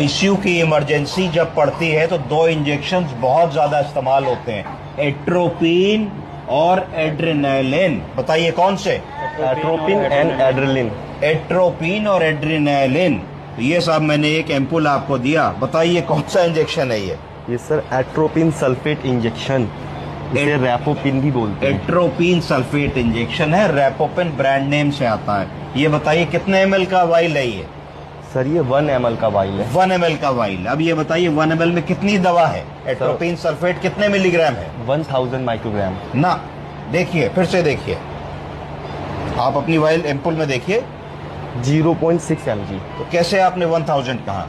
ICU की emergency जब पड़ती है तो दो इंजेक्शंस बहुत ज्यादा इस्तेमाल होते हैं, एट्रोपिन और एड्रेनालिन। बताइए कौन से? Atropine and adrenaline. एट्रोपिन और एड्रेनालिन। तो ये साहब मैंने एक एम्पुल आपको दिया, बताइए कौन सा इंजेक्शन है ये सर एट्रोपिन सल्फेट इंजेक्शन, इसे रैपोपिन भी बोलते हैं। एट्रोपिन सल्फेट इंजेक्शन है, रैपोपिन ब्रांड नेम से आता है। ये बताइए कितने ml का वाइल है ये? सर ये 1 ml का वाइल है। 1 ml का वाइल। अब ये बताइए 1 ml में कितनी दवा है? एट्रोपिन सल्फेट कितने मिलीग्राम है? 1000 माइक्रोग्राम। ना, देखिए फिर से देखिए, आप अपनी वाइल एम्पुल में देखिए 0.6 mg। तो कैसे आपने 1000 कहा?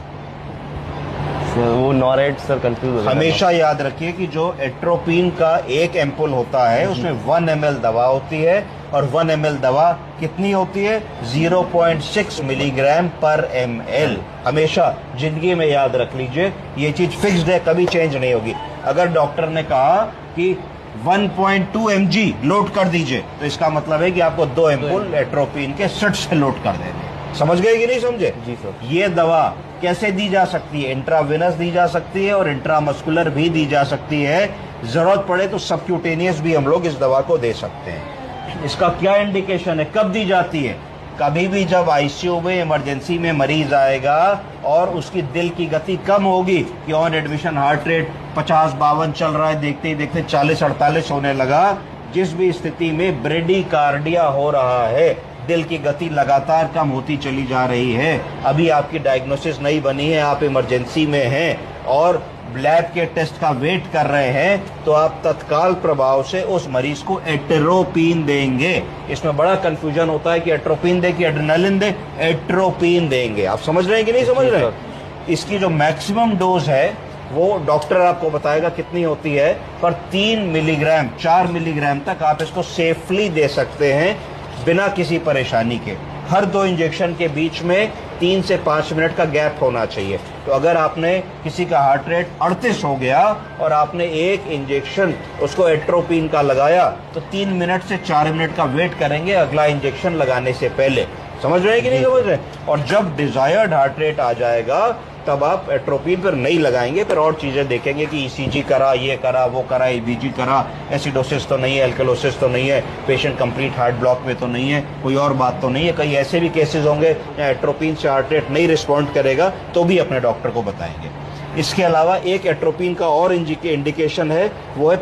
सर वो नॉरेट सर कंफ्यूज हो गया। हमेशा याद रखिए कि जो एट्रोपिन का एक एम्पुल होता है उसमें 1 ml दवा होती है, और 1 ml दवा कितनी होती है? 0.6 मिलीग्राम पर ml। हमेशा जिंदगी में याद रख लीजिए, ये चीज फिक्स्ड है, कभी चेंज नहीं होगी। अगर डॉक्टर ने कहा कि 1.2 mg लोड कर दीजिए, तो इसका मतलब है कि आपको 2 एम्पुल एट्रोपिन के सट से लोड कर देने। समझ गए कि नहीं समझे? जी सर। ये दवा कैसे दी जा सकती है? इंट्रावेनस दी जा सकती है और इंट्रामस्कुलर भी दी जा सकती है। जरूरत पड़े तो सबक्यूटेनियस भी हम लोग इस दवा को दे सकते हैं। इसका क्या इंडिकेशन है, कब दी जाती है? कभी भी जब आईसीयू में इमरजेंसी में मरीज आएगा और उसकी दिल की गति कम होगी, कि ऑन एडमिशन हार्ट रेट 50-52 चल रहा है, देखते ही देखते 40-48 होने लगा, जिस भी स्थिति में ब्रेडिकार्डिया हो रहा है, दिल की गति लगातार कम होती चली जा रही है, अभी आपकी डायग्नोसिस नहीं बनी है, आप इमरजेंसी में हैं और लैब के टेस्ट का वेट कर रहे हैं, तो आप तत्काल प्रभाव से उस मरीज को एट्रोपिन देंगे। इसमें बड़ा कंफ्यूजन होता है कि एट्रोपिन दे कि एड्रेनालिन दे। एट्रोपिन देंगे। आप समझ रहे हैं कि नहीं समझ रहे हैं? इसकी जो मैक्सिमम डोज है वो डॉक्टर आपको बताएगा कितनी होती है, पर 3 मिलीग्राम 4 मिलीग्राम तक आप इसको सेफली दे सकते हैं बिना किसी परेशानी के। हर 2 इंजेक्शन के बीच में 3 से 5 मिनट का गैप होना चाहिए। तो अगर आपने किसी का हार्ट रेट 38 हो गया और आपने एक इंजेक्शन उसको एट्रोपिन का लगाया, तो 3 मिनट से 4 मिनट का वेट करेंगे अगला इंजेक्शन लगाने से पहले। समझ रहे हैं कि नहीं समझ रहे? और जब डिजायर्ड हार्ट रेट आ जाएगा तब आप एट्रोपिन पर नहीं लगाएंगे, फिर और चीजें देखेंगे कि ईसीजी करा, ये करा, वो करा, ईबीजी करा, एसिडोसिस तो नहीं है, एल्कलोसिस तो नहीं है, पेशेंट कंप्लीट हार्ट ब्लॉक में तो नहीं है, कोई और बात तो नहीं है। कई ऐसे भी केसेस होंगे जहाँ एट्रोपिन से हार्ट रेट नहीं रिस्पॉन्ड करेगा, तो भी अपने डॉक्टर को बताएंगे। इसके अलावा एक एट्रोपिन का और इंडिकेशन है, वो है